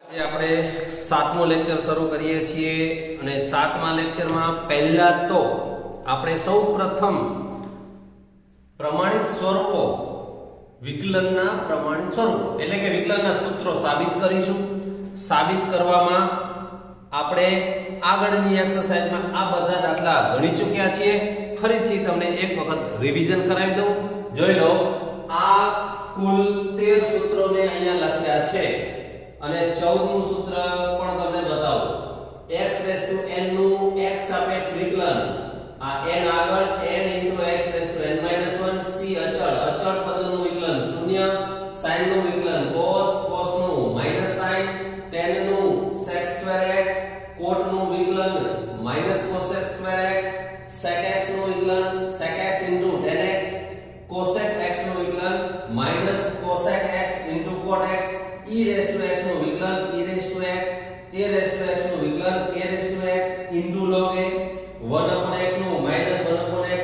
આજે આપણે સાતમો લેક્ચર શરૂ કરીએ છીએ અને સાતમા લેક્ચરમાં પહેલા તો આપણે સૌપ્રથમ પ્રમાણિત સ્વરૂપો વિકલનના પ્રમાણિત સ્વરૂપો એટલે કે વિકલનના સૂત્રો સાબિત કરીશું. સાબિત કરવામાં આપણે આગળની એક્સરસાઇઝમાં આ બધા દાખલા ગણી ચૂક્યા છીએ. ફરીથી તમને એક વખત રિવિઝન કરાવી દઉં. જોઈ લો, આ કુલ 13 સૂત્રોને અહીંયા લખ્યા છે અને 14મું સૂત્ર પણ તમને બતાવું. x⁻n નું x સાપેક્ષ વિકલન, આ n આગળ n * x⁻n - 1 c અચળ પદનું વિકલન, 0 sin નું વિકલન, cos નું sin, tan નું sec²x, cot નું વિકલન -cosec²x, sec x નું વિકલન sec x * tan x, cosec x નું વિકલન -cosec x * cot x, e⁻x નું વિકલન e⁻x, a⁻x નું વિકલન a⁻x * log a, 1/x નું -1/x²,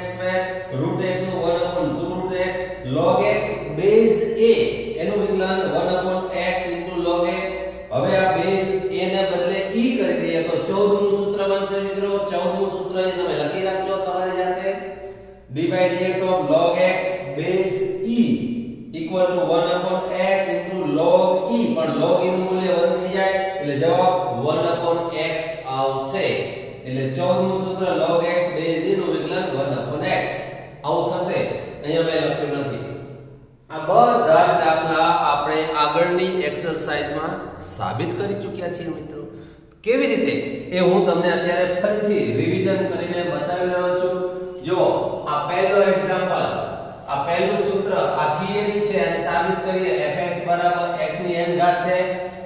√x નું 1/2√x, log x base a એનું વિકલન 1/x * log a. હવે આ બેઝ a ને બદલે e કરી દઈએ તો 14મું સૂત્ર બનશે મિત્રો. 14મું સૂત્ર અહીં તમે લખી રાખજો તમારી જાતે. d/dx of log x base e = 1/x * log e, પણ log e નું મૂલ્ય 1 થઈ જાય એટલે જવાબ 1/x આવશે. એટલે 14મું સૂત્ર log x બેઝ e નું વિકલન 1/x આવું થશે. અહીંયા મેં લખ્યું નથી. આ બધા જ દાખલા આપણે આગળની એક્સરસાઇઝમાં સાબિત કરી ચૂક્યા છીએ મિત્રો. કેવી રીતે એ હું તમને અત્યારે ફરીથી રિવિઝન કરીને બતાવી રહ્યો છું. જો આ પહેલો એક્ઝામ્પલ, આ પહેલું સૂત્ર, આ થિયરી છે અને સાબિત કરીએ. fx = x ની n ઘાત છે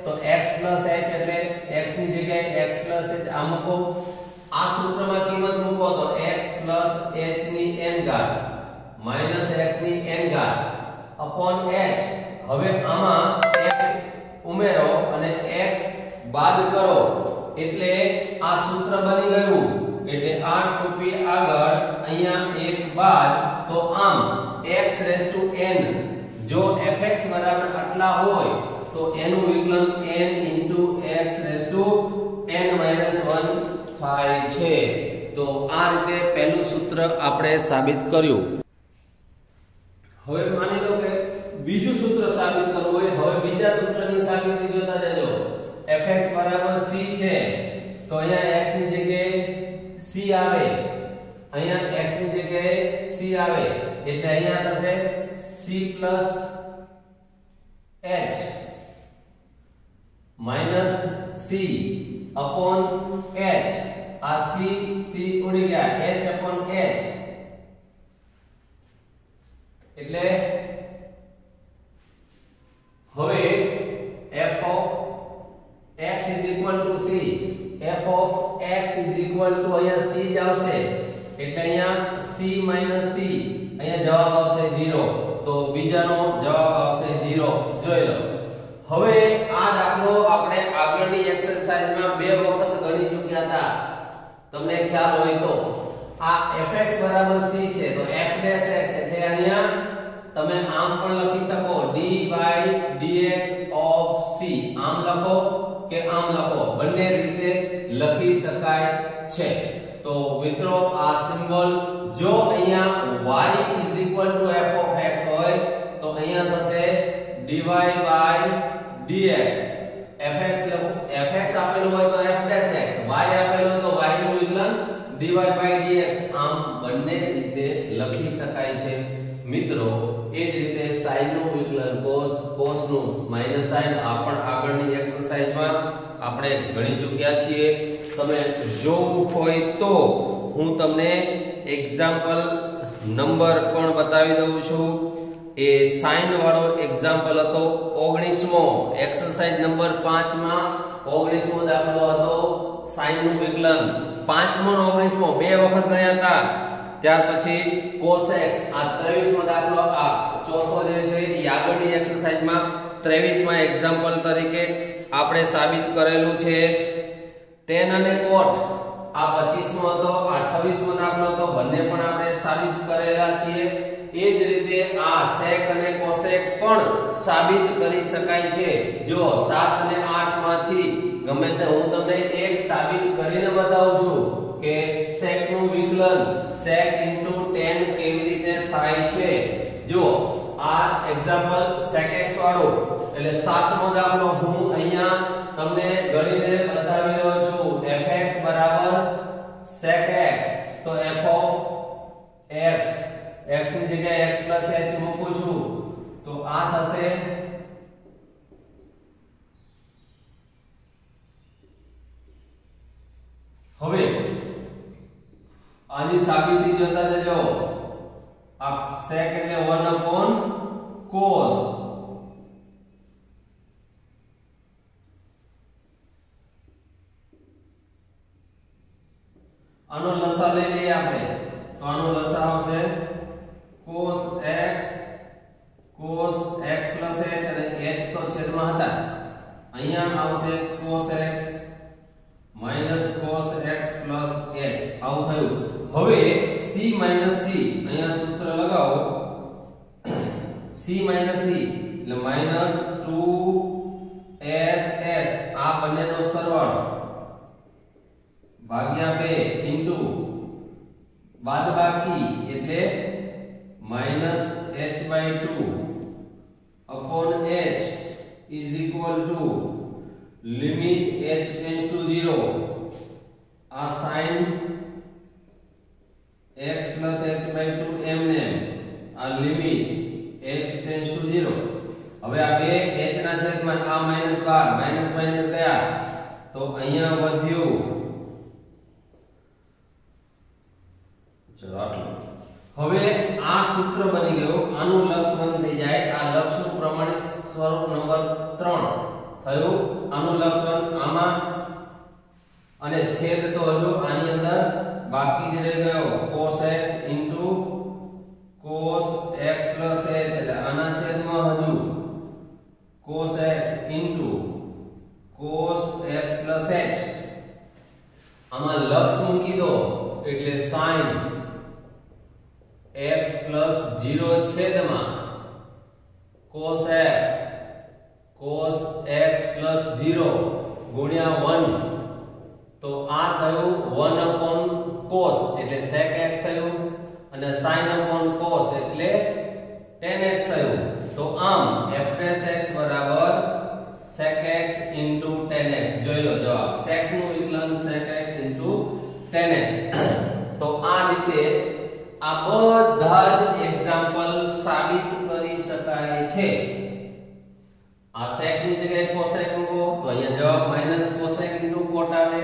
તો x + h એટલે x ની જગ્યાએ x + h આ મૂકો. આ સૂત્રમાં કિંમત મૂકો તો x + h ની n ઘાત - x ની n ઘાત upon h. હવે આમાં x ઉમેરો અને x બાદ કરો એટલે આ સૂત્ર બની ગયું. એટલે આ ટોપી આગળ અહીંયા 1 બાદ તો આમ x⁻n, જો fx બરાબર આટલા હોય તો એનું વિકલન n * x⁻n - 1 થાય છે. તો આ રીતે પહેલું સૂત્ર આપણે સાબિત કર્યું. હવે માની લો કે બીજું સૂત્ર સાબિત કરવું હોય. હવે બીજા સૂત્રની સાબિતી જોતા જજો. fx = c છે તો અહીંયા x ની જગ્યાએ c આવે, અહીંયા x ની જગ્યાએ c આવે એટલે અહીંયા થશે c + h - c upon h. આ c ઉડી ગયા, h/h એટલે હવે f of x = c, f of x અહીંયા c જ આવશે એટલે અહીંયા c - c, અહીંયા જવાબ આવશે 0. તો બીજાનો જવાબ આવશે 0. જોઈ લો. હવે આ દાખલો આપણે આગળની એક્સરસાઇઝમાં 2 વખત ગણી ચૂક્યા હતા. તમને ખ્યાલ હોય તો આ fx = c છે તો f'(x) એટલે અહીંયા તમે આમ પણ લખી શકો d/dx of c. આમ લખો કે આમ લખો, બંને રીતે લખી શકાય છે. તો મિત્રો આ સિમ્બોલ જો અહીંયા y = f of x હોય તો અહીંયા થશે dy/dx. fx લખો, fx આપેલું હોય તો f'(x), y આપેલું હોય તો y નું વિકલન dy/dx. આમ બંને રીતે લખી શકાય છે મિત્રો. એ જ રીતે sin નું વિકલન cos નું -sin આ પણ આગળની એક્સરસાઇઝમાં આપણે ગણી ચૂક્યા છીએ. તમે જોવું હોય તો હું તમને એક્ઝામ્પલ નંબર પણ બતાવી દઉં છું. એ sin વાળો એક્ઝામ્પલ હતો 19મો, એક્સરસાઇઝ નંબર 5 માં 19મો દાખલો હતો sin નું વિકલન. 5મો અને 19મો બે વખત ગણ્યા હતા. ત્યાર પછી cos x, આ 23મો દાખલો, આ ચોથો જે છે એ આગળની એક્સરસાઇઝમાં 23માં એક્ઝામ્પલ તરીકે આપણે સાબિત કરેલું છે. tan અને cot આ 25મો હતો, આ 26મો દાખલો હતો. બંને પણ આપણે સાબિત કરેલા છીએ. એ જ રીતે આ sec અને cosec પણ સાબિત કરી શકાય છે. જો 7 અને 8 માંથી ગમે તે હું તમને એક સાબિત કરીને બતાવું છું કે sec નું વિકલન sec * tan કેવી રીતે થાય છે. જો આ એક્ઝામ્પલ sec x વાળો એટલે 7મો દાખલો હું અહીંયા તમને ગણીને બતાવી રહ્યો છું. fx = sec x તો f of x x ની જગ્યાએ x + h મૂકું છું તો આ થશે. હવે આની સાબિતી જોતા જજો. આ sec એટલે 1/cos આનો લસા લઈ લઈએ આપણે તો આનો લસા આવશે cos x + h અને h તો છેદમાં હતા. અહીંયા આવશે cos x - cos x + h આવું થયું. હવે c - c અહીંયા સૂત્ર લગાવો. c - c એટલે -2ss આ બંનેનો સરવાળો ભાગ્યા 2 ઇન્ટુ બાદબાકી એટલે -h/2 upon h is equal to limit h tends to 0 આ sin x plus h/2 એમને આ લિમિટ h tends to 0. હવે આ બે h ના છેદમાં આ -12 માઈનસ ગયા તો અહીંયા વધ્યું. ચલો આટલું. હવે આ સૂત્ર બની ગયું. આનું લક્ષ બંધ થઈ જાય. આ લક્ષનું પ્રમાણિત સ્વરૂપ નંબર 3 થયું. આનું લક્ષ બંધ આમાં અને છેદ તો હજુ આની અંદર બાકી જ રહી ગયો. cos x * cos x + h એટલે આના છેદમાં હજુ cos x * cos x + h આમાં લક્ષ મૂકી દો એટલે sin x + 0 છેદમાં cos x + 0 ગુણ્યા 1 તો આ થયું 1/cos એટલે sec x થયું અને sin /cos એટલે tan x થયું. તો આમ f'(x) = sec x * tan x. જોઈ લો જવાબ. sec નું વિકલન sec x * tan x. તો આ રીતે આ બધા જ એક્ઝામ્પલ સાબિત કરી શકાય છે. આ sec ની જગ્યાએ cosec મૂકો તો અહીંયા જવાબ -cosec * cot આવે.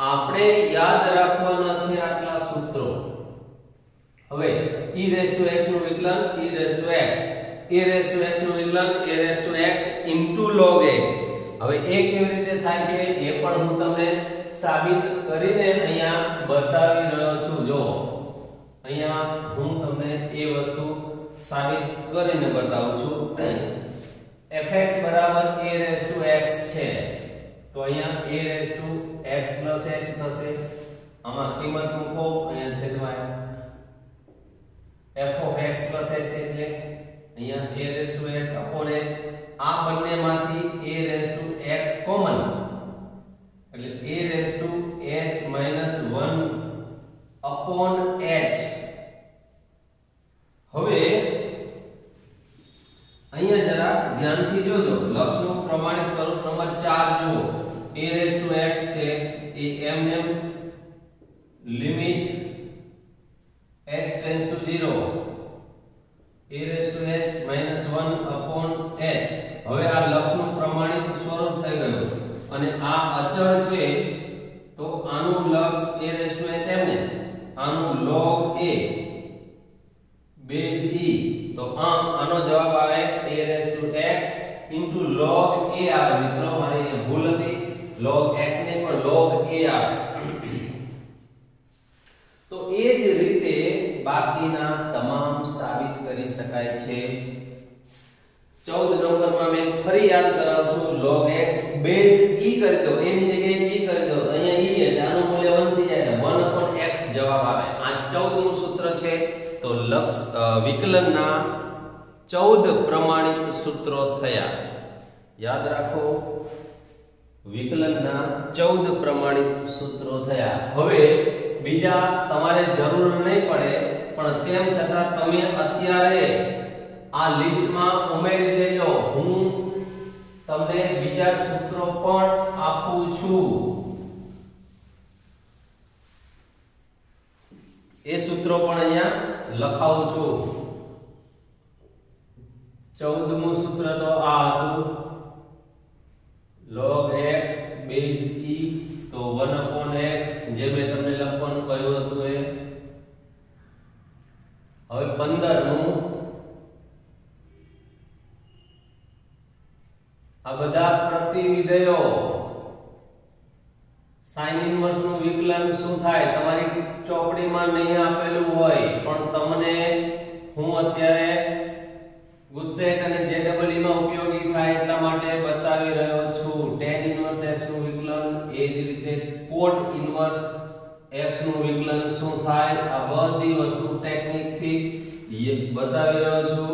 આપણે યાદ રાખવાના છે આટલા સૂત્રો. હવે e⁻x નું વિકલન e⁻x e⁻x નું વિકલન a⁻x * log a. હવે એ કેવી રીતે થાય છે એ પણ હું તમને સાબિત કરીને અહીંયા બતાવી રહ્યો છું. જો અહીંયા હું તમને એ વસ્તુ સાબિત કરીને બતાવું છું. fx = a⁻x છે તો અહીંયા a⁻x + h થશે. આમાં કિંમત મૂકો અહીંયા છેદમાં f of x + h એટલે અહીંયા a⁻x upon h. આ બંનેમાંથી a⁻x કોમન એટલે a⁻h - 1 upon h. હવે અહીંયા જરા ધ્યાનથી જોજો. લક્ષનું પ્રમાણિત સ્વરૂપ નંબર 4 જુઓ. a⁻x છે એ એમને limit h tends to 0 a⁻h - 1 upon h. હવે આ લક્ષનું પ્રમાણિત સ્વરૂપ થઈ ગયું અને આ અચળ છે તો આનું લક્ષ a⁻h એમને આનું log a base e તો આનો જવાબ આવે a⁻x * log a આવે. મિત્રો મારે અહીંયા ભૂલ હતી. log x ને પણ log a આવે. તો એ જ રીતે બાકીના તમામ સાબિત કરી શકાય છે. 14 નંબરમાં મેં ફરી યાદ કરાવું છું. log x બેઝ e કરી દો. a ની જગ્યાએ e કરી દો. અહીંયા e એટલે આનું મૂલ્ય 1 થઈ જાય એટલે 1/x જવાબ આવે. આ 14 નું સૂત્ર છે. તો વિકલનના 14 પ્રમાણિત સૂત્રો થયા. યાદ રાખો, વિકલનના 14 પ્રમાણિત સૂત્રો થયા. હવે બીજા તમારે જરૂર નહીં પડે, પણ તેમ છતાં તમે અત્યારે આ લિસ્ટમાં ઉમેરી દેજો. હું તમને બીજા સૂત્રો પણ આપું છું. એ સૂત્રો પણ અહીંયા લખાવું છું. 14મું સૂત્ર તો આ હતું, log x base e તો 1/x, જે મેં તમને લખવાનું કહ્યું હતું એ. હવે 15મું, આ બધા પ્રતિવિધેયો sin ઇન્વર્સ નું વિકલન શું થાય તમારી ચોપડીમાં નહીં આપેલું હોય, પણ તમને હું અત્યારે ગુજસેટ અને JEE માં ઉપયોગી થાય એટલા માટે બતાવી રહ્યો છું. tan ઇન્વર્સ x નું વિકલન, એ જ રીતે cot ઇન્વર્સ x નું વિકલન શું થાય, આ બધી વસ્તુ ટેકનિક થી બતાવી રહ્યો છું.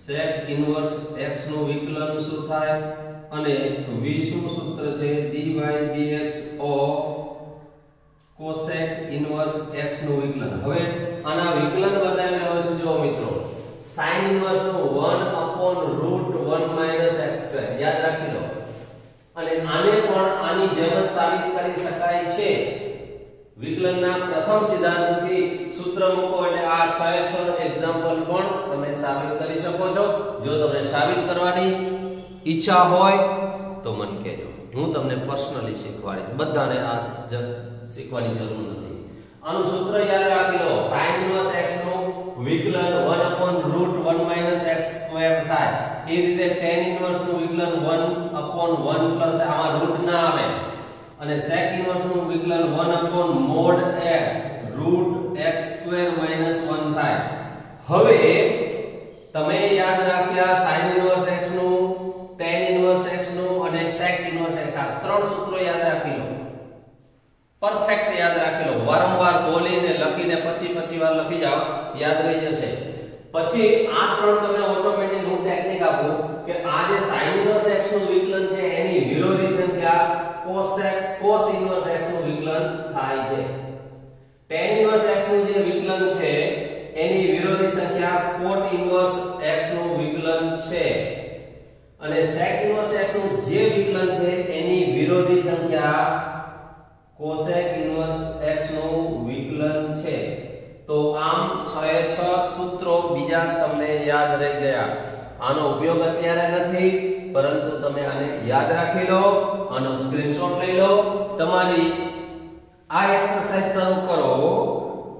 sec ઇન્વર્સ x નું વિકલન શું થાય, અને 20મું સૂત્ર છે dy dx of cosec inverse x નું વિકલન. હવે આના વિકલન બતાવી રહ્યો છું. જો મિત્રો, sin ઇન્વર્સ નું 1/√1 - x², યાદ રાખી લો. અને આને પણ આની જેમ જ સાબિત કરી શકાય છે. વિકલનના પ્રથમ સિદ્ધાંતથી સૂત્ર મૂકો એટલે આ 6 એક્ઝામ્પલ પણ તમે સાબિત કરી શકો છો. જો તમને સાબિત કરવાની ઈચ્છા હોય તો મને કહેજો, હું તમને પર્સનલી શીખવાડીશ. બધાને આ શીખવાની જરૂર નથી. આનું સૂત્ર યાદ રાખી લો. sin ઇન્વર્સ x નું વિકલન 1/√1 - x² થાય. એ રીતે tan ઇન્વર્સ નું વિકલન 1/1 પ્લસ આમાં રૂટ ના આવે. અને sec ઇન્વર્સ નું વિકલન 1/mod x √x² - 1 થાય. હવે તમે યાદ રાખ્યા sin ઇન્વર્સ x નું, tan ઇન્વર્સ x નું અને sec ઇન્વર્સ x, આ ત્રણ સૂત્રો યાદ રાખી લો. પરફેક્ટ યાદ રાખી લો. વારંવાર બોલીને લખીને પછી વાર લખી જાઓ, યાદ રહી જશે. પછી આ ત્રણ તમને ઓટોમેટિક હું ટેકનિક આપું કે આ જે sin ઇન્વર્સ x નું વિકલન છે એની વિરોધી સંખ્યા cos ઇન્વર્સ x નું વિકલન થાય છે. tan ઇન્વર્સ x નું જે વિકલન છે એની વિરોધી સંખ્યા cot ઇન્વર્સ x નું વિકલન છે. અને sec ઇન્વર્સ x નું જે વિકલન છે એની વિરોધી સંખ્યા cosec ઇન્વર્સ x નું વિકલન છે. તો આમ 6 સૂત્રો બીજા તમને યાદ રહી ગયા. આનો ઉપયોગ અત્યારે નથી, પરંતુ તમે આને યાદ રાખી લો, આનો સ્ક્રીનશોટ લઈ લો. તમારી આ એક્સરસાઇઝ શરૂ કરો.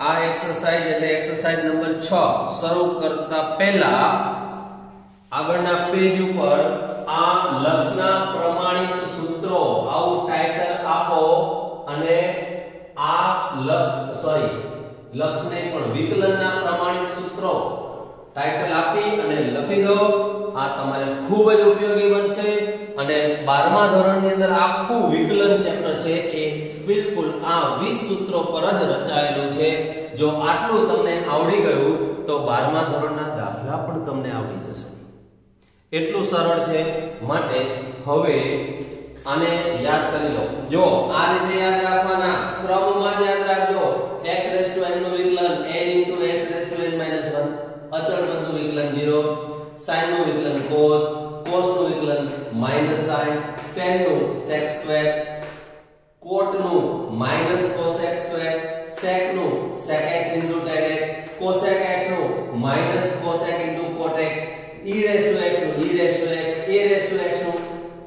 આ એક્સરસાઇઝ એટલે એક્સરસાઇઝ નંબર 6 શરૂ કરતા પહેલા આગળના પેજ ઉપર આ લક્ષના પ્રમાણિત સૂત્રો આવું ટાઇટલ આપો. અને આ લક્ષ નહીં પણ વિકલનના પ્રમાણિત સૂત્રો ટાઇટલ આપી અને લખી દો. આ તમારે ખૂબ જ ઉપયોગી બનશે. અને 12મા ધોરણની અંદર આખું વિકલન ચેપ્ટર છે એ બિલકુલ આ 20 સૂત્રો પર જ રચાયેલું છે. જો આટલું તમને આવડી ગયું તો 12મા ધોરણના દાખલા પણ તમને આવડી જશે. એટલું સરળ છે. માટે હવે આને યાદ કરી લો. જો આ રીતે યાદ રાખવાના, ક્રમમાં યાદ રાખજો. x⁻n નું વિકલન n * x⁻n - 1, અચળ પદનું વિકલન 0, sin નું વિકલન cos નું વિકલન -sin, tan નું sec², cot નું -cosec², sec નું sec x * tan x, cosec x નું -cosec * cot x, e⁻x નું e⁻x, a⁻x નું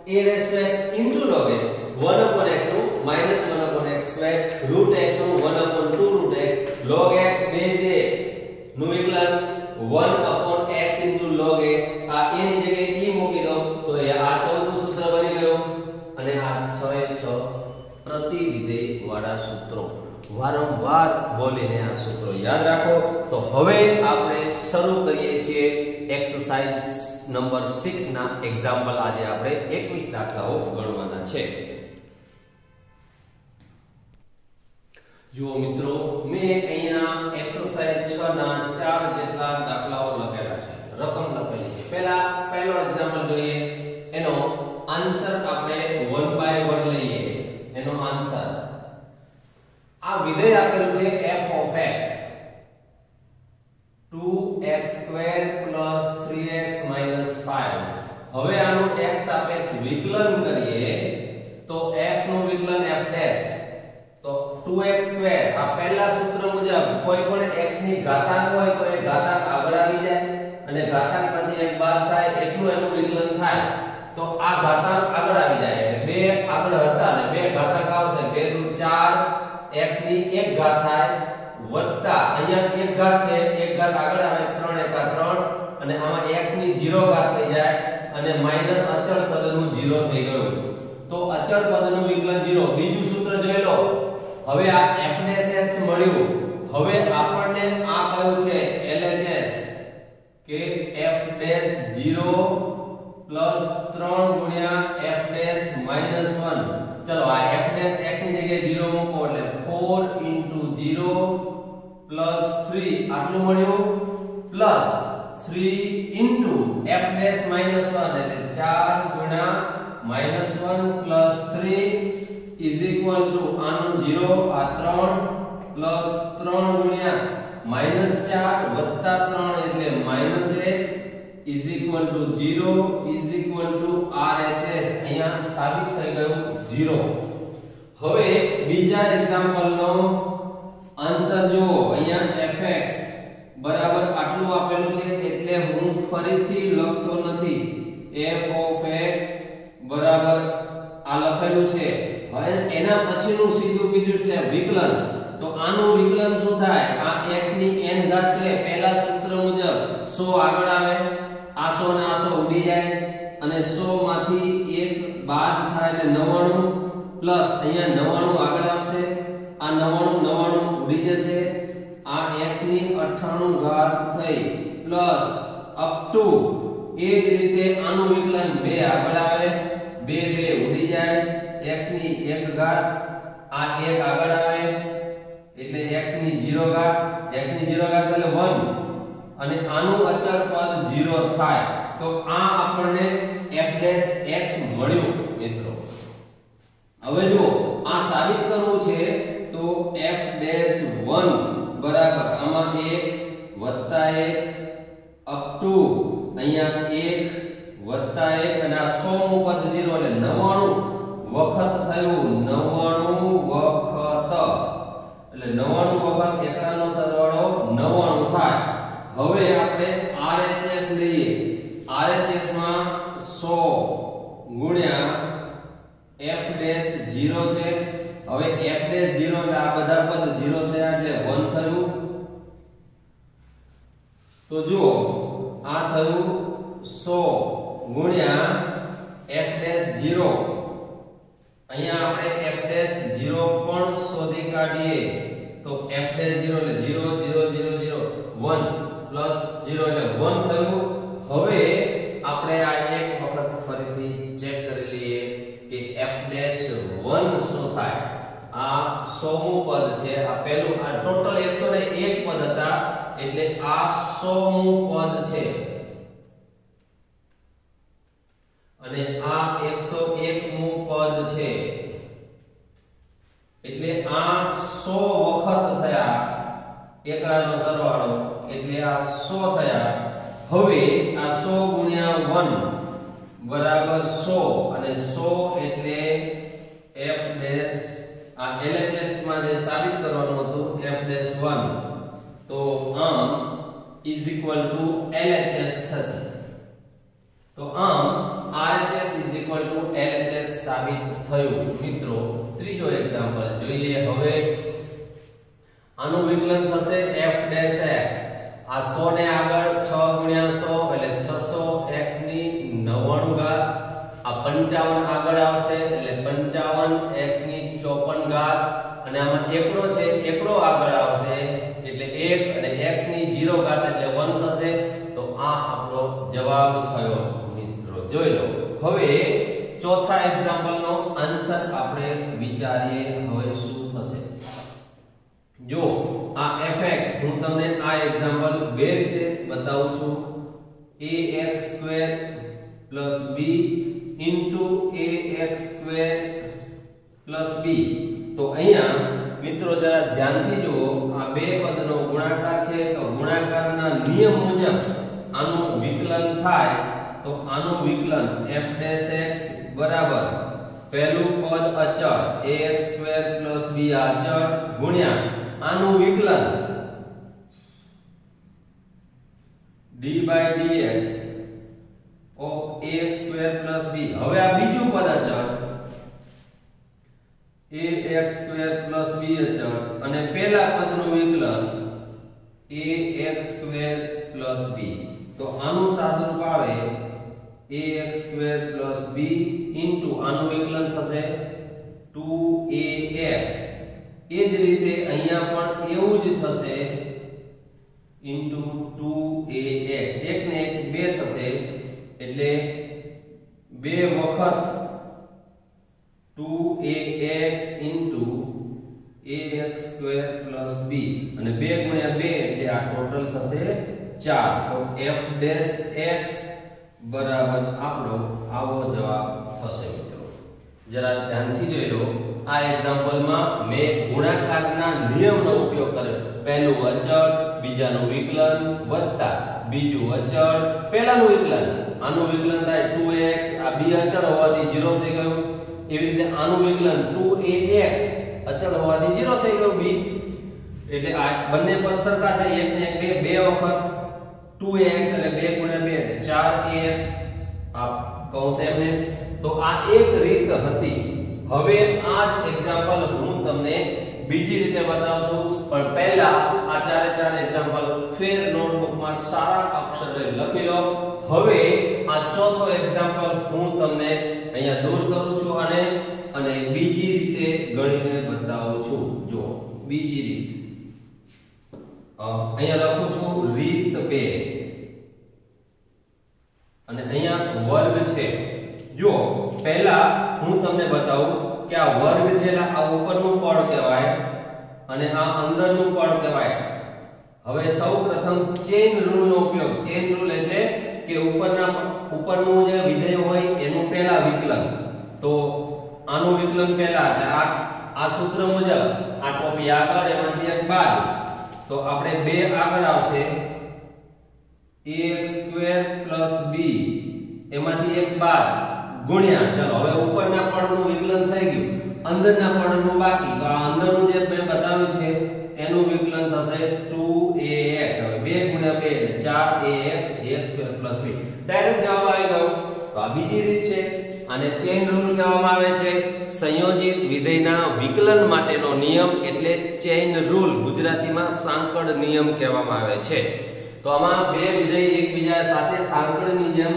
a⁻x into log x, 1/x નું -1/x², √x નું 1/2√x, log x base a નું વિકલન 1/x into log a. આ a ની જગ્યાએ e મૂકી દો તો એ આ 14નું સૂત્ર બની ગયું. અને આ 6 પ્રતિવિધેય વાળા સૂત્રો વારંવાર બોલીને આ સૂત્રો યાદ રાખો. તો હવે આપણે શરૂ કરીએ છીએ એક્સરસાઇઝ નંબર 6 ના એક્ઝામ્પલ. આજે આપણે 21 દાખલાઓ ગણવાના છે. જો મિત્રો મેં અહીંયા એક્સરસાઇઝ 6 ના 4 જેટલા દાખલાઓ લખેલા છે, રકમ લખેલી છે. પહેલો એક્ઝામ્પલ જોઈએ. એનો આન્સર આપણે 1 બાય 1 લઈએ. એનો આન્સર આ વિધેય આપેલું છે f of x 2x² + 3x - 5. હવે આનું x સાપેક્ષ વિકલન કરીએ તો f નું વિકલન f ડેશ તો 2x² આ પહેલા સૂત્ર મુજબ કોઈ પણ x ની ઘાતાંક હોય તો એ ઘાતાંક આગળ આવી જાય અને ઘાતાંકમાંથી એક બાદ થાય એટલું એનું વિકલન થાય. તો આ ઘાતાંક આગળ આવી જાય એટલે બે આગળ હતા અને બે ઘાતાંક આવશે. 2 દુ 4 x ની એક ઘાત થાય વત્તા અહીંયા એક ઘાત છે, એક ઘાત આગળ આવે 3 એકા 3 અને આમાં x ની 0 ઘાત થઈ જાય અને માઈનસ અચળ પદનું 0 થઈ ગયું. તો અચળ પદનું વિકલન 0. બીજું સૂત્ર જોઈ લો. હવે આ f' મળ્યું. હવે આપણને આ કયું છે LHS કે f' 0 પ્લસ 3 ગુણ્યા f' માઈનસ 1. ચલો આ f' x ની જગ્યાએ 0 મૂકો એટલે 4 * 0 પ્લસ 3 આટલું મળ્યું પ્લસ 3 * f' માઈનસ 1 એટલે 4 ગુણ્યા minus 1 plus 3 is equal to આનું 0 આ 3 પ્લસ 3 ગુણ્યા માઈનસ 4 વત્તા 3 એટલે minus 1 is equal to 0 is equal to RHS. અહીંયા સાબિત થઈ ગયું 0. હવે બીજા એક્ઝામ્પલનો આન્સર જુઓ. અહીંયા fx બરાબર આટલું આપેલું છે એટલે હું ફરીથી લખતો નથી. f of x બરાબર આ લખેલું છે. હવે એના પછીનું સીધું બીજું સ્ટેપ વિકલન. તો આનું વિકલન શું થાય? આ x ની n ઘાત છે પહેલા સૂત્ર મુજબ 100 આગળ આવે, આ 100 ને આ 100 ઉડી જાય અને 100 માંથી 1 બાદ થાય એટલે 99 પ્લસ અહીંયા 99 આગળ આવશે, આ 99 ઉડી જશે, આ x ની 98 ઘાત થઈ પ્લસ અપ ટુ એ જ રીતે આનું વિકલન 2 આગળ આવે, 2 ઉડી જાય, x ની 1 ઘાત આ 1 આગળ આવે એટલે x ની 0 ઘાત, x ની 0 ઘાત એટલે 1 અને આનું અચળ પદ 0 થાય. તો આ આપણને f' x મળ્યું મિત્રો. હવે જો આ સાબિત કરવું છે તો f' 1 બરાબર આમાં 1 વત્તા 1 અપ ટુ અહીંયા 1 વત્તા 1 અને આ 100 નું પદ 0 એટલે 99 વખત થયું. 99 વખત એટલે 99 વખત એકડાનો સરવાળો 99 થાય. હવે આપણે RHS લઈએ. RHS માં 100 ગુણ્યા f' 0 છે. હવે f' 0 એટલે આ બધા પદ 0 થયા એટલે 1 થયું. તો જુઓ આ થયું 100 ગુણ્યા f' 0. અહીંયા આપણે f' 0 પણ શોધી કાઢીએ તો f' 0 એટલે 0 0 0 0 1 પ્લસ 0 એટલે 1 થયું. હવે આપણે આ એક વખત ફરીથી ચેક કરી લઈએ કે f' 1 શું થાય. આ 100મું પદ છે, આ પહેલું આ ટોટલ 101 પદ હતા એટલે આ 100મું પદ છે અને આ 101મું પદ છે એટલે આ 100 વખત થયા એકડાનો સરવાળો એટલે આ 100 થયા. હવે આ 100 ગુણ્યા 1 બરાબર 100 અને 100 એટલે f' આ LHS માં જે સાબિત કરવાનું હતું f'1 તો આમ ઇઝ ઇક્વલ ટુ LHS થશે. તો આમ RHS is equal to LHS સાબિત થયું. મિત્રો ત્રીજો એક્ઝામ્પલ જોઈએ. હવે આનું વિકલન થશે f'(x). આ 100 ને આગળ 6 ગુણ્યા 100 એટલે 600 x ની 99 ઘાત. આ 55 આગળ આવશે એટલે 55 x ની 54 ઘાત અને આમાં એકડો છે, એકડો આગળ આવશે એટલે 1 અને x ની 0 ઘાત એટલે 1 થશે. તો આ આપણો જવાબ થયો મિત્રો. જોઈ લો. હવે ચોથા એક્ઝામ્પલ નો આન્સર આપણે વિચારીએ હવે શું થશે. જો આ fx હું તમને આ એક્ઝામ્પલ બે રીતે બતાવું છું ax² + b ax² + b તો અહીંયા મિત્રો જરા ધ્યાનથી જુઓ આ બે પદનો ગુણાકાર છે તો ગુણાકારના નિયમ મુજબ આનું વિકલન થાય તો આનું વિકલન f' બરાબર પહેલું પદ અચળ ax² + b અચળ ગુણ્યા આનું વિકલન d/dx of ax² + b હવે આ બીજું પદ અચળ ax² + b અચળ અને પહેલા પદનું વિકલન ax² + b તો આનું સાદુરૂપ આવે ax² + b આનું વિકલન થશે 2ax એ જ રીતે અહીંયા પણ એવું જ થશે * 2ax એક ને એક બે થશે એટલે બે વખત 2ax ax² + b અને 2 * 2 એટલે આ ટોટલ થશે 4 તો f' x બરાબર આપણો આવો જવાબ થશે મિત્રો જરા ધ્યાનથી જોઈ લો આ એક્ઝામ્પલમાં મેં ગુણાકારના નિયમનો ઉપયોગ કર્યો પહેલું અચળ બીજાનું વિકલન વત્તા બીજું અચળ પહેલાનું વિકલન આનું વિકલન થાય 2ax આ b અચળ હોવાથી 0 થઈ ગયું એવી રીતે આનું વિકલન 2ax અચળ હોવાથી 0 થઈ ગયું b એટલે આ બંને પદ સરખા છે એક ને એક બે વખત 2ax એટલે 2 * 2 એટલે 4ax આ કૌંસ એમને તો આ એક રીત હતી હવે આ જ એક્ઝામ્પલ હું તમને બીજી રીતે બતાવું છું પણ પહેલા આ ચારે ચાર એક્ઝામ્પલ ફેર નોટબુકમાં સારા અક્ષરે લખી લો હવે આ ચોથો એક્ઝામ્પલ હું તમને અહીંયા દૂર કરું છું અને બીજી રીતે ગણીને બતાવું છું જો બીજી રીત અહીંયા લખું છું રીત 2 અને અહીંયા વર્ગ છે જો પહેલા હું તમને બતાવું કે આ વર્ગ છે આ ઉપરનું પદ કહેવાય અને આ અંદરનું પદ કહેવાય હવે સૌપ્રથમ ચેન રૂલ નો ઉપયોગ ચેન રૂલ એટલે કે ઉપરનું જે વિધેય હોય એનું પહેલા વિકલન તો આનું વિકલન પહેલા એટલે આ સૂત્ર મુજબ આ ટોપી આગળ એમાંથી એક બાદ તો આપણે બે આગળ આવશે ax² + b એમાંથી એક બાદ ગુણ્યા ચાલો હવે ઉપરના પડનું વિકલન થઈ ગયું અંદરના પડનું બાકી તો આ અંદરનું જે મેં બતાવ્યું છે એનું વિકલન થશે 2ax હવે 2 * 2 એટલે 4ax ax² + b ડાયરેક્ટ જવાબ આવી ગયો તો આ બીજી રીત છે આને ચેન રૂલ કહેવામાં આવે છે સંયોજિત વિધેયના વિકલન માટેનો નિયમ એટલે ચેન રૂલ ગુજરાતીમાં સાંકળ નિયમ કહેવામાં આવે છે તો આમાં બે વિધેય એકબીજા સાથે સાંકળની જેમ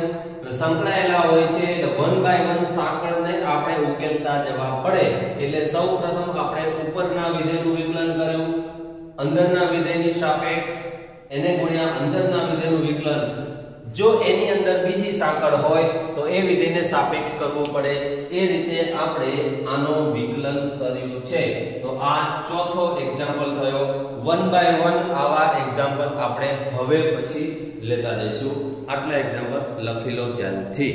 સંકળાયેલા હોય છે એટલે 1 by 1 સાંકળને આપણે ઉકેલતા જવા પડે એટલે સૌપ્રથમ આપણે ઉપરના વિધેયનું વિકલન કર્યું અંદરના વિધેયની સાપેક્ષ એને ગુણ્યા અંદરના વિધેયનું વિકલન જો એની અંદર બીજી સાંકળ હોય તો એ વિધેયને સાપેક્ષ કરવું પડે એ રીતે આપણે આનો વિકલન કર્યું છે તો આ ચોથો એક્ઝામ્પલ થયો 1 by 1 આવા એક્ઝામ્પલ આપણે હવે પછી લેતા જઈશું આટલા એક્ઝામ્પલ લખી લો ધ્યાનથી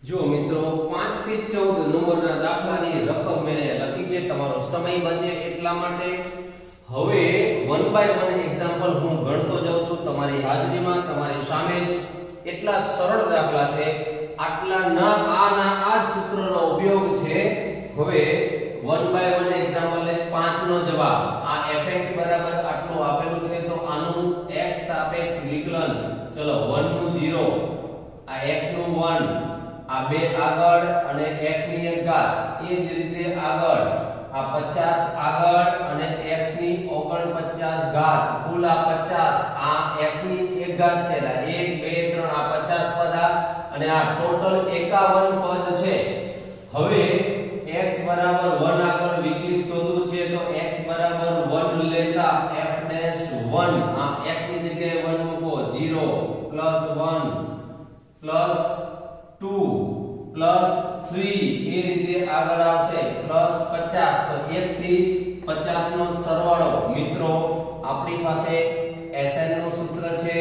જો મિત્રો 5 થી 14 નંબરના દાખલાની રકમ મેં લખી છે તમારો સમય બચે એટલા માટે હવે 1 by 1 એક્ઝામ્પલ હું ગણતો જાઉં છું તમારી હાજરીમાં તમારી સામે જ એટલા સરળ દાખલા છે આટલા આ જ સૂત્રનો ઉપયોગ છે હવે 1 by 1 એક્ઝામ્પલ 5 નો જવાબ આ fx બરાબર આટલું આપેલું છે તો આનું x સાપેક્ષ વિકલન ચલો 1 નું 0 આ x નું 1 આ બે આગળ અને x ની એક ઘાત એ જ રીતે આગળ આ 50 આગળ અને x ની 49 ઘાત કુલ આ 50 આ x ની એક ઘાત છે એટલે 1 2 3 આ 50 પદ અને આ ટોટલ 51 પદ છે હવે x બરાબર 1 આગળ વિકલિત શોધવું છે તો x બરાબર 1 લેતા f'1 આ x ની જગ્યાએ 1 મૂકો 0 +1 +2 +3 એ રીતે આગળ આવશે +50 તો 1 થી 50 નો સરવાળો મિત્રો આપણી પાસે Sn નું સૂત્ર છે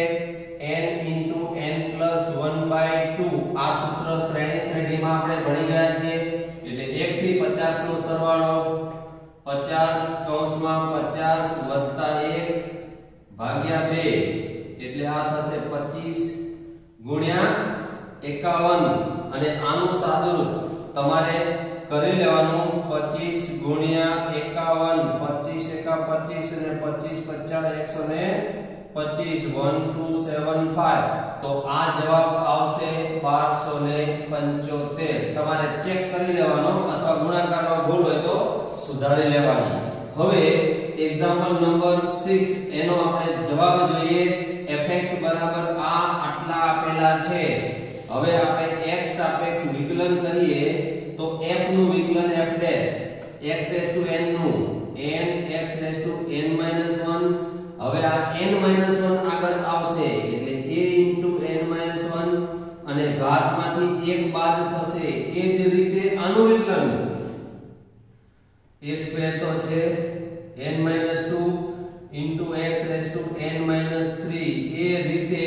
n * n + 1/2 આ સૂત્ર શ્રેણીમાં આપણે ભણી ગયા છીએ એટલે 1 થી 50 નો સરવાળો 50 કૌંસમાં 50 વત્તા 1 ભાગ્યા 2 એટલે આ થશે 25 ગુણ્યા 51 અને આનું સાદુરૂપ તમારે કરી લેવાનું 25 ગુણ્યા 51 25 એકા 25 અને 25 50 125 1275 તો આ જવાબ આવશે 1275 તમારે ચેક કરી લેવાનો અથવા ગુણાકારમાં ભૂલ હોય તો સુધારી લેવાની હવે એક્ઝામ્પલ નંબર 6 એનો આપણે જવાબ જોઈએ fx બરાબર આ આટલા આપેલા છે હવે આપણે x સાપેક્ષ વિકલન કરીએ તો f નું વિકલન f' x n નું n x n 1 હવે આ n 1 આગળ આવશે એટલે a n 1 અને ઘાતમાંથી 1 બાદ થશે એ જ રીતે આનું વિકલન a² તો છે n 2 x n 3 એ રીતે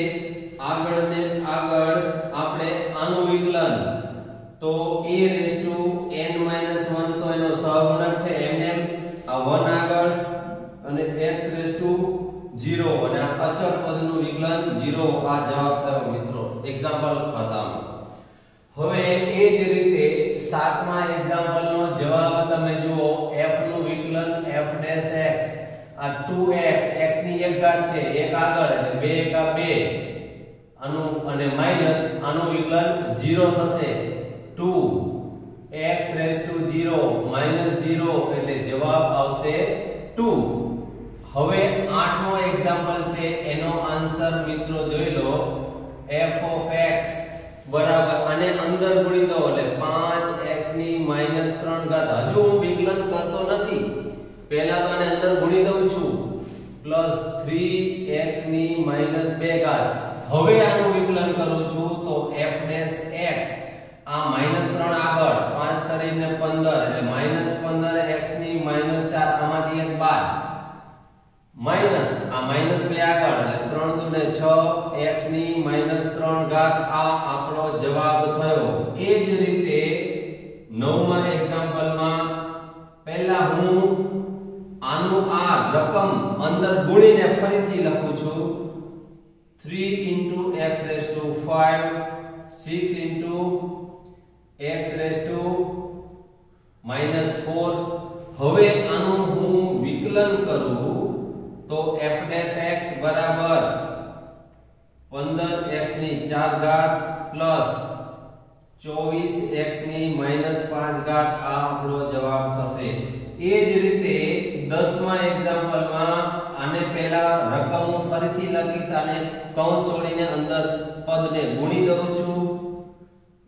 આગળ ને આગળ આપણે આનું વિકલન તો a n 1 તો એનો સહગુણક છે એમ આ 1 આગળ અને x 0 અને આ અચળ પદનું વિકલન 0 આ જવાબ થયો મિત્રો એક્ઝામ્પલ ખતમ હવે એ જ રીતે 7મા એક્ઝામ્પલનો જવાબ તમે જુઓ f નું વિકલન f' x આ 2x x ની એક ઘાત છે એક આગળ એટલે 2 એકા 2 આનું અને માઈનસ આનું વિકલન 0 થશે 2 x 0 0 એટલે જવાબ આવશે 2 હવે 8મો એક્ઝામ્પલ છે એનો આન્સર મિત્રો જોઈ લો f of x બરાબર આને અંદર ગુણી દો એટલે 5x ની -3 ઘાત હજુ હું વિકલન કરતો નથી પહેલા તો આને અંદર ગુણી દઉં છું પ્લસ 3x ની -2 ઘાત હવે આનું વિકલન કરું છું તો f' x આ -3 આગળ 5 કરીને 15 એટલે -15x ની -4 આમાંથી એક બાદ માઈનસ આ -2 આગળ એટલે 3 દુને 6 x ની -3 ઘાત આ આપણો જવાબ થયો એ જ રીતે 9મા એક્ઝામ્પલમાં પહેલા હું આનું આ રકમ અંદર ગુણીને ફરીથી લખું છું 3 * x 5 6 * x -4 હવે આનું હું વિકલન કરું તો f' x બરાબર 15x ની 4 ઘાત પ્લસ 24x ની -5 ઘાત આ આપણો જવાબ થશે એ જ રીતે 10મા એક્ઝામ્પલમાં આને પહેલા રકમ હું ફરીથી લખીશ અને કૌંસ છોડીને અંદર પદને ગુણી દઉં છું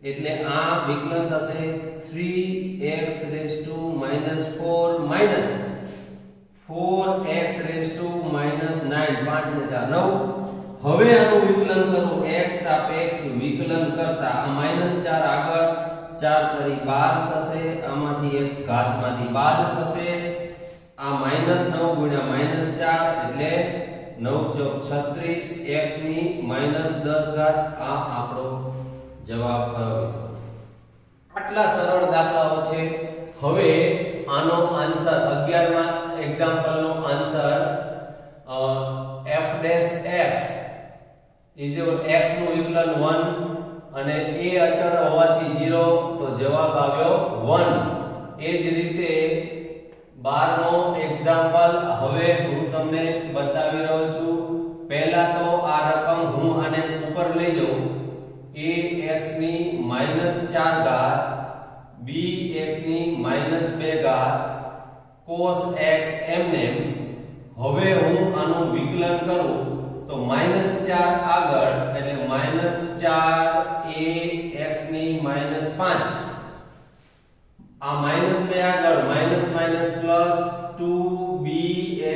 એટલે આ વિકલન થશે 3x - 4 4x - 9 5 ને 4 9 હવે આનું વિકલન કરું x સાપેક્ષ વિકલન કરતા આ -4 આગળ 4 કરી 12 થશે આમાંથી એક ઘાતમાંથી બાદ થશે આ -9 ગુણ્યા -4 એટલે 9 * 36 x ની -10 ઘાત આ આપણો જવાબ થયો મિત્રો આટલા સરળ દાખલાઓ છે હવે આનો આન્સર 11મા એક્ઝામ્પલનો આન્સર f' x નું વિકલન 1 અને a અચળ હોવાથી 0 તો જવાબ આવ્યો 1 એ જ રીતે 12મો એક્ઝામ્પલ હવે હું તમને બતાવી રહ્યો છું પહેલા તો આ રકમ હું આને ઉપર લઈ જાઉં a x ની -4 ઘાત b x ની -2 ઘાત cos x એમને હવે હું આનું વિકલન કરું તો -4 આગળ એટલે -4a x ની -5 આ -2 આગળ પ્લસ 2b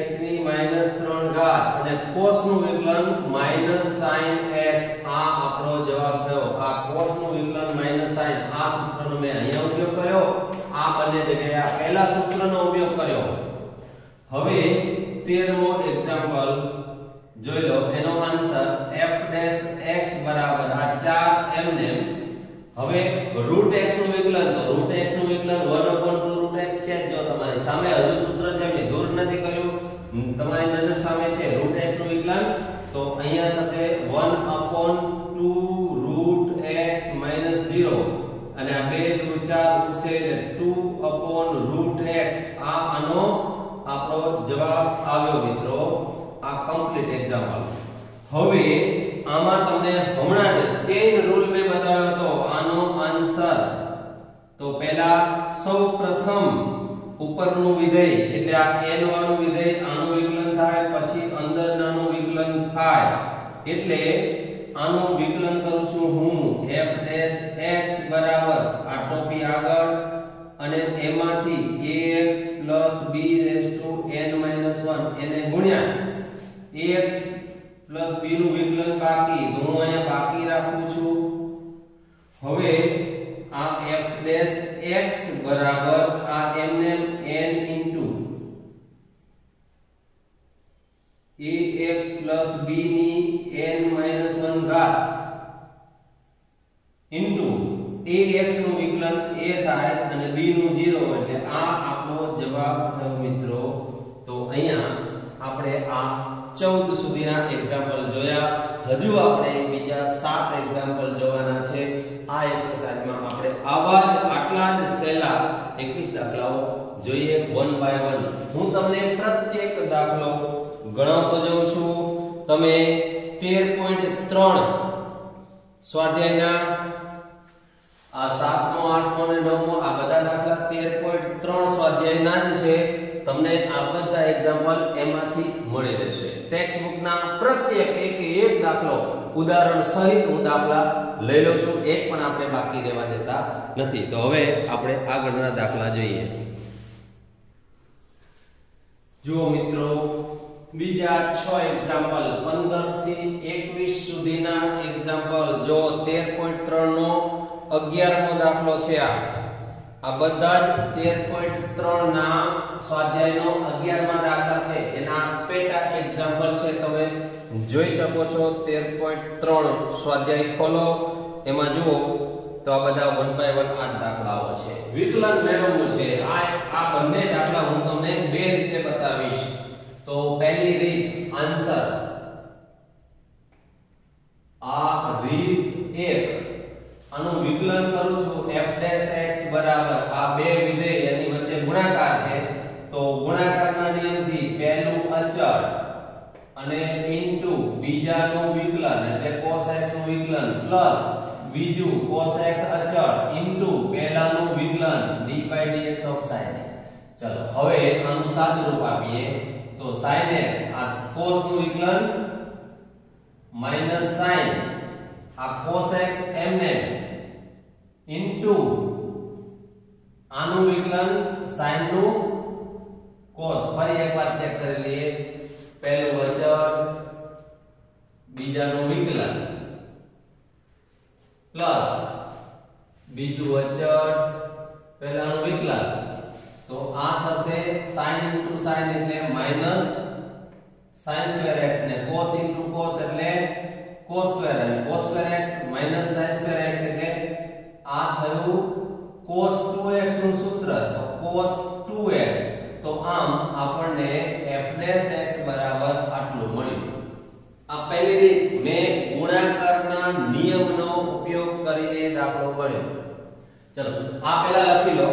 x ની -3 ઘાત અને cos નું વિકલન -sin x આ આપણો જવાબ થયો આ cos નું વિકલન -sin આ સૂત્રનો મેં અહીંયા ઉપયોગ કર્યો આ બંને જગ્યાએ આ પહેલા સૂત્રનો ઉપયોગ કર્યો હવે 13મો એક્ઝામ્પલ જોઈ લો. એનો આન્સર f' બરાબર આ 4 એમને. હવે √x નું વિકલન, તો √x નું વિકલન 1/2 √x છે. જો તમારી સામે હજુ સૂત્ર છે, મેં દૂર નથી કર્યું, તમારી નજર સામે છે √x નું વિકલન. તો અહીંયા થશે 1/2 √x - 0 અને આ 2 * 4 ઉઠશે એટલે 2/√x. આ આનો આપણો જવાબ આવ્યો મિત્રો. આ કમ્પ્લીટ એક્ઝામ્પલ. હવે આમાં તમને હમણાં જ ચેઇન રૂલ મેં બતાવ્યો હતો. આનો આન્સર તો પહેલા સૌપ્રથમ ઉપરનું વિધેય એટલે આ n વાળું વિધેય આનું વિકલન થાય, પછી અંદરનાનું વિકલન થાય. એટલે આનું વિકલન કરું છું હું f' બરાબર આ ટોપી આગળ અને એમાંથી ax b n - 1 એને ગુણ્યા ax b નું વિકલન બાકી, તો હું અહીંયા બાકી રાખું છું. હવે આ f' બરાબર આ એમને n into ax b ની n - 1 ઘાત into ax નું વિકલન a થાય અને b નું 0, એટલે આ આપણો જવાબ થયો મિત્રો. તો અહીંયા આપણે આ 14 સુધીના એક્ઝામ્પલ જોયા. હજુ આપણે બીજા 7 એક્ઝામ્પલ જોવાના છે. આ એક્સરસાઇઝમાં આપણે આવા જ આટલા જ સહેલા 21 દાખલાઓ જોઈએ વન બાય વન. હું તમને પ્રત્યેક દાખલો ગણાવતો જાઉં છું. તમે 13.3 સ્વાધ્યાયના આ 7મો 8મો અને 9મો આ બધા દાખલા 13.3 સ્વાધ્યાયના જ છે. તમને આ બધા એક્ઝામ્પલ એમાંથી મળી રહેશે. ટેક્સ્ટ બુકના પ્રત્યેક એક દાખલો ઉદાહરણ સહિત હું દાખલા લઈ લઉં છું. એક પણ આપણે બાકી રહેવા દેતા નથી. તો હવે આપણે આગળના દાખલા જોઈએ. જુઓ મિત્રો, બીજા 6 એક્ઝામ્પલ 15 થી 21 સુધીના એક્ઝામ્પલ. જો 13.3 નો 11મો દાખલો છે. આ બધા જ 13.3 ના સ્વાધ્યાયનો 11મા દાખલા છે. એના પેટા એક્ઝામ્પલ છે, તમે જોઈ શકો છો. 13.3 સ્વાધ્યાય ખોલો, એમાં જુઓ તો આ બધા 1 બાય 1 આ દાખલાઓ છે. વિકલન મેળવવું છે. આ બંને દાખલા હું તમને બે રીતે બતાવીશ. તો પહેલી રીત આન્સર, આ રીત 1 આનું વિકલન કરું છું f' બરાબર આ બે વિધેય એની વચ્ચે ગુણાકાર છે. તો ગુણાકારના નિયમથી પહેલું અચળ અને ઇન્ટુ બીજાનું વિકલન એટલે cos x નું વિકલન પ્લસ બીજું cos x અચળ ઇન્ટુ પહેલાનું વિકલન d/dx of sin x. ચલો હવે આનું સાદુરૂપ આપીએ તો sin x આ cos નું વિકલન માઈનસ sin આ cos x એમને ઇન્ટુ આનું વિકલન sin નું cos. ફરી એકવાર ચેક કરી લઈએ. પહેલું અચળ બીજાનું વિકલન પ્લસ બીજું અચળ પહેલાનું વિકલન. તો આ થશે sin into sin એટલે માઈનસ sin square x ને cos into cos એટલે cos square અને cos square x minus sin square x એટલે આ થયું cos 2x નું સૂત્ર. તો cos 2x. તો આમ આપણને f' બરાબર આટલું મળ્યું. આ પહેલી રીત મેં ગુણાકારના નિયમનો ઉપયોગ કરીને દાખલો ગણ્યો. ચલો આ પહેલા લખી લો.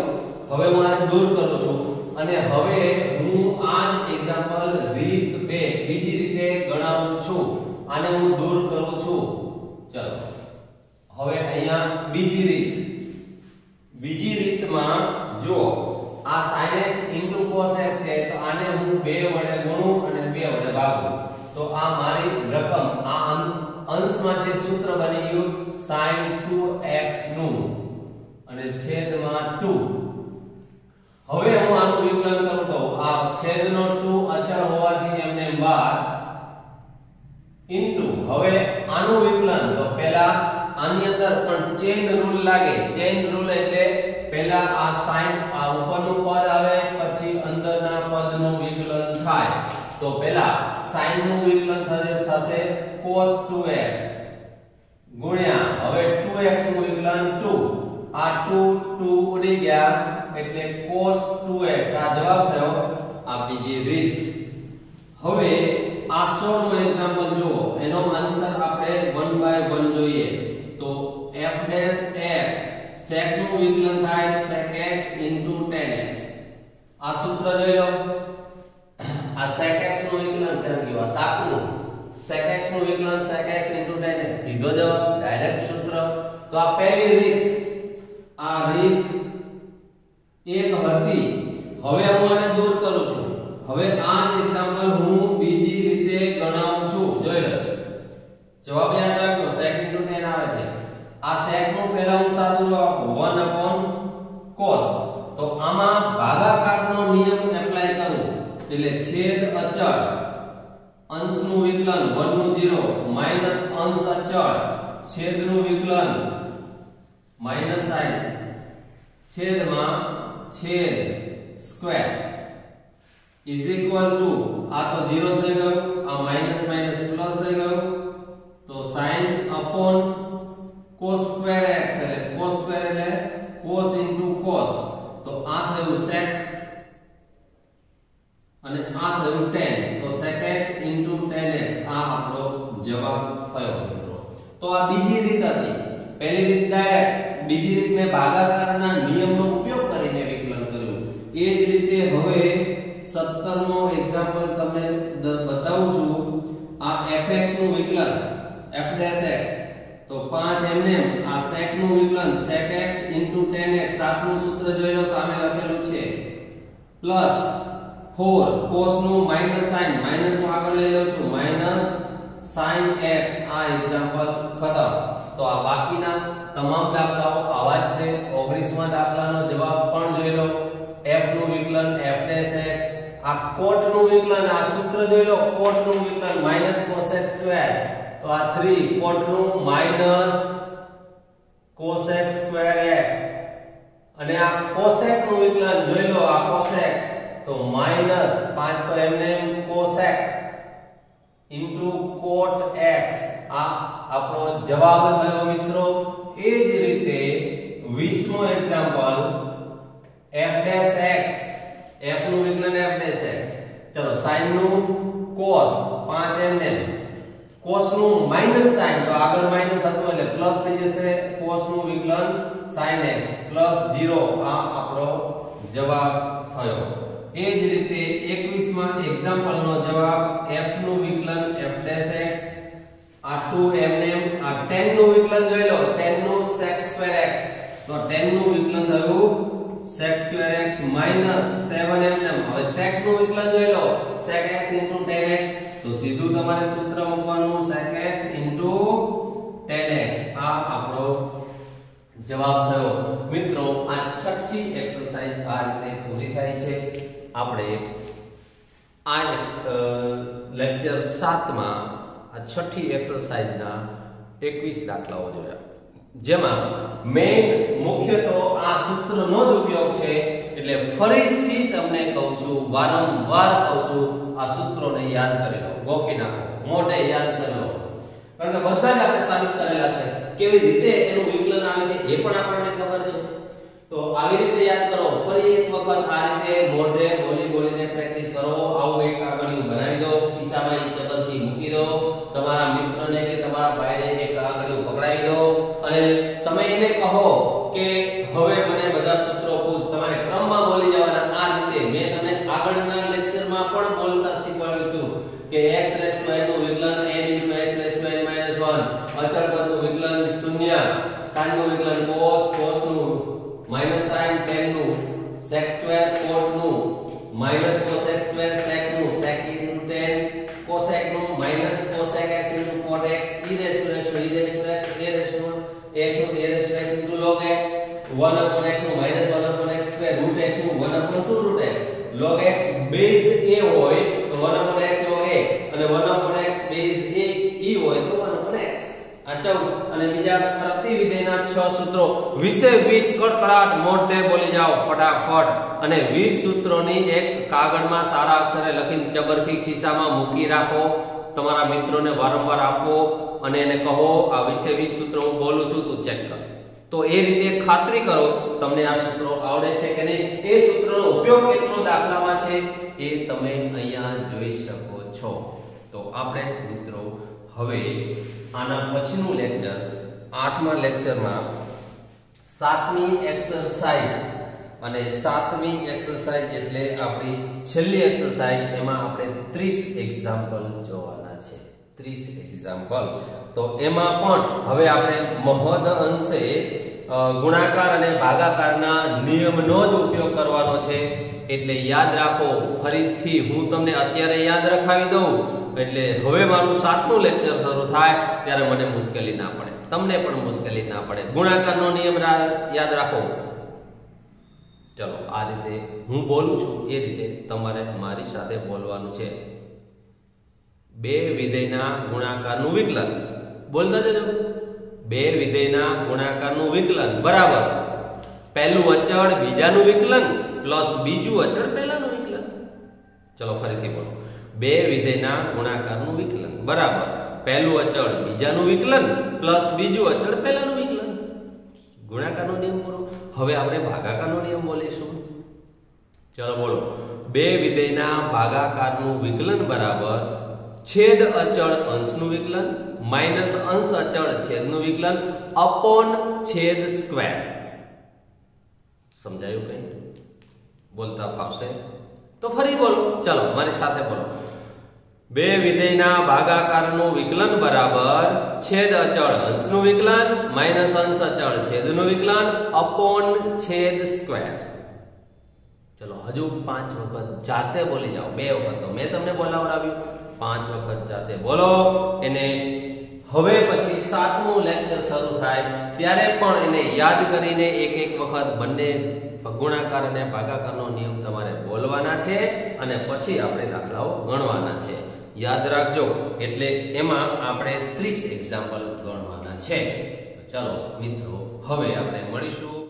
હવે હું આને દૂર કરું છું અને હવે હું આ જ એક્ઝામ્પલ રીત 2 બીજી રીતે ગણાવું છું. આને હું દૂર કરું છું. ચલો હવે અહીંયા બીજી રીતમાં જો આ sin x cos x છે, તો આને હું 2 વડે ગુણું અને 2 વડે ભાગું. તો આ મારી રકમ આ અંશમાં જે સૂત્ર બની ગયું sin 2x નું અને છેદમાં 2. હવે હું આનું વિકલન કરું તો આ છેદનો 2 અચળ હોવાથી એમને બહાર ઇન્ટુ હવે આનું વિકલન. તો પહેલા આની અંદર પણ ચેઇન રૂલ લાગે. ચેઇન રૂલ એટલે પહેલા આ sin આ ઉપરનું પદ આવે પછી અંદરના પદનું વિકલન થાય તો પહેલા sin નું વિકલન થશે cos 2x ગુણ્યા હવે 2x નું વિકલન 2 આ 2 ઉડી ગયા એટલે cos 2x આ જવાબ થયો આ બીજી રીત હવે આ 16 નું એક્ઝામ્પલ જુઓ એનો આન્સર આપણે 1 બાય 1 જોઈએ તો f dash x sec નું વિકલન થાય sec x tan x આ સૂત્ર જોઈ લો આ sec x નું વિકલન કેમ કહેવાય સાકનું sec x નું વિકલન sec x tan x સીધો જવાબ ડાયરેક્ટ સૂત્ર તો આ પહેલી રીત આ રીત એક હતી હવે હું આને દૂર કરું છું હવે આ એક્ઝામ્પલ હું બીજી રીતે ગણાવું છું જોઈ લો જવાબ યાદ રાખો sec tan આવે છે આ sec નું પહેલા હું સાદું આપું 1 cos તો આમાં ભાગાકારનો નિયમ એપ્લાય કરું એટલે છેદ અચળ અંશનું વિકલન 1 નું 0 માઈનસ અંશ અચળ છેદનું વિકલન માઈનસ સાઇન છેદમાં છેદ સ્ક્વેર ઇઝ ઇક્વલ ટુ આ તો 0 થઈ ગયું આ માઈનસ માઈનસ પ્લસ થઈ ગયું તો sin upon cos square x એટલે cos square એટલે cos into cos તો આ થયું sec અને આ થયું tan તો sec x tan x આ આપણો જવાબ થયો મિત્રો તો આ બીજી રીત હતી પહેલી રીત ડાયરેક્ટ બીજી રીત મેં ભાગાકારના નિયમનો ઉપયોગ કરીને વિકલન કર્યું એ જ રીતે હવે 17મો એક્ઝામ્પલ તમને બતાવું છું આ fx નું વિકલન f dash x તો 5 એમએમ આ sec નું વિકલન sec x tan x સાતનું સૂત્ર જોઈ લો સામે લખેલું છે પ્લસ 4 cos નું માઈનસ sin માઈનસ હું આગળ લઈ લઉં છું માઈનસ sin x આ એક્ઝામ્પલ ખતમ તો આ બાકીના તમામ દાખલાઓ આવા જ છે 19મા દાખલાનો જવાબ પણ જોઈ લો f નું વિકલન f dash x આ cot નું વિકલન આ સૂત્ર જોઈ લો cot નું વિકલન માઈનસ cos x સ્ક્વેર તો આ 3 cot નું minus cos x square x અને આ cosec નું વિકલન જોઈ લો આ cosec તો માઈનસ 5 તો એમને cosec into cot x આ આપણો જવાબ થયો મિત્રો એ જ રીતે 20મો example f dash x f નું વિકલન f dash x ચલો sin નું cos 5 એમને cos નું માઈનસ sin તો આગળ માઈનસ હતું એટલે પ્લસ થઈ જશે cos નું વિકલન sin x પ્લસ 0 આ આપણો જવાબ થયો એ જ રીતે 21મા એક્ઝામ્પલ નો જવાબ f નું વિકલન f dash x આ 2 mm આ tan નું વિકલન જોઈ લો tan નું sec square x તો tan નું વિકલન થયું sec square x minus 7mm હવે sec નું વિકલન જોઈ લો sec x tan x તો સીધું તમારે સૂત્ર મૂકવાનું sec x tan x આ આપણો જવાબ થયો મિત્રો આ છઠ્ઠી એક્સરસાઇઝ આ રીતે પૂરી થાય છે આપણે આ લેક્ચર 7 માં આ છઠ્ઠી એક્સરસાઇઝના 21 દાખલાઓ જોયા જેમાં મેઇન મુખ્ય તો આ સૂત્રનો જ ઉપયોગ છે એટલે ફરીથી તમને કહું છું વારંવાર કહું છું આ સૂત્રોને યાદ કરી લો ગોખી નાખો મોઢે યાદ કરી લો કારણ કે બધા જ આપણે સાબિત કરેલા છે કેવી રીતે એનું વિકલન આવે છે એ પણ આપણને ખબર છે તો આવી રીતે યાદ કરો ફરી એક વખત આ રીતે મોઢે બોલીને પ્રેક્ટિસ કરો આવું એક કાગળિયું બનાવી દો ખિસ્સામાં ઈ ચબરથી મૂકી દો તમારા મિત્રને કે તમારા ભાઈને એક કાગળિયું પકડાવી દો અને તમે એને કહો કે હવે મને બધા સૂત્રો પૂછ તમારે ક્રમમાં બોલી જવાના આ રીતે મેં તમને આગળના લેક્ચરમાં પણ બોલતા શીખવાડ્યું હતું કે x નું વિકલન n x n 1 અચળ પદનું વિકલન 0 sin નું વિકલન cos નું માઈનસ sin tan નું sec સ્ક્વેર cot નું માઈનસ cosec સ્ક્વેર sec નું sec tan cosec નું minus cosec x cot x e raised to x log x 1 upon x નું minus 1 upon x square root x નું 1 upon 2 root x log x base a હોય તો 1 upon x log a અને 1 upon x base a e હોય તો 1 upon x આ 14 અને બીજા પ્રતિવિધેયના 6 સૂત્રો 20 કડકડાટ મોઢે બોલી જાઓ ફટાફટ અને 20 સૂત્રોની એક કાગળમાં સારા અક્ષરે લખીને ચબરખી ખિસ્સામાં મૂકી રાખો, તમારા મિત્રોને વારંવાર આપો અને એને કહો આ 20 સૂત્રો હું બોલું છું તું ચેક કર. તો એ રીતે ખાતરી કરો તમને આ સૂત્રો આવડે છે કે નહીં. એ સૂત્રનો ઉપયોગ કેટલો દાખલામાં છે એ તમે અહીંયા જોઈ શકો છો. તો આપણે મિત્રો હવે આના પછીનું લેક્ચર 8મા લેક્ચરમાં 7મી એક્સરસાઇઝ અને 7મી એક્સરસાઇઝ એટલે આપણી છેલ્લી એક્સરસાઇઝ, એમાં આપણે 30 એક્ઝામ્પલ જોવાના છે. 30 એક્ઝામ્પલ. તો એમાં પણ હવે આપણે મહદ અંશે ગુણાકાર અને ભાગાકારના નિયમનો જ ઉપયોગ કરવાનો છે. એટલે યાદ રાખો, ફરીથી હું તમને અત્યારે યાદ રખાવી દઉં એટલે હવે મારું 7મું લેક્ચર શરૂ થાય ત્યારે મને મુશ્કેલી ના પડે, તમને પણ મુશ્કેલી ના પડે. ગુણાકારનો નિયમ યાદ રાખો. ચલો આ રીતે હું બોલું છું એ રીતે તમારે મારી સાથે બોલવાનું છે. બે વિધેયના ગુણાકારનું વિકલન બોલતા જજો. બે વિધેયના ગુણાકારનું વિકલન બરાબર પહેલું અચળ બીજાનું વિકલન પ્લસ બીજું અચળ પહેલાનું વિકલન. ચલો ફરીથી બોલો. બે વિધેયના ગુણાકારનું વિકલન બરાબર પહેલું અચળ બીજાનું વિકલન પ્લસ બીજું અચળ પહેલાનું વિકલન. ગુણાકારનો નિયમ પૂરો. હવે આપણે ભાગાકારનો નિયમ બોલીશું. ચલો બોલો. બે વિધેયના ભાગાકારનું વિકલન બરાબર છેદ અચળ અંશનું વિકલન માઈનસ અંશ અચળ છેદનું વિકલન અપોન છેદ સ્ક્વેર. સમજાયું કઈ? બોલતા ફાવશે તો ફરી બોલો. ચલો મારી સાથે બોલો. બે વિધેયના ભાગાકારનું વિકલન બરાબર છેદ અચળ અંશનું વિકલન માઈનસ અંશ અચળ છેદનું વિકલન અપોન છેદ સ્ક્વેર. ચલો હજુ 5 વખત જાતે બોલી જાઓ. 2 વખત તો મેં તમને બોલાવડાવ્યું, 5 વખત જાતે બોલો. એને હવે પછી 7મું લેક્ચર શરૂ થાય ત્યારે પણ એને યાદ કરીને એક વખત બંને ગુણાકાર અને ભાગાકારનો નિયમ તમારે બોલવાના છે અને પછી આપણે દાખલાઓ ગણવાના છે. યાદ રાખજો. એટલે એમાં આપણે 30 એક્ઝામ્પલ ગણવાના છે. તો ચાલો મિત્રો હવે આપણે મળીશું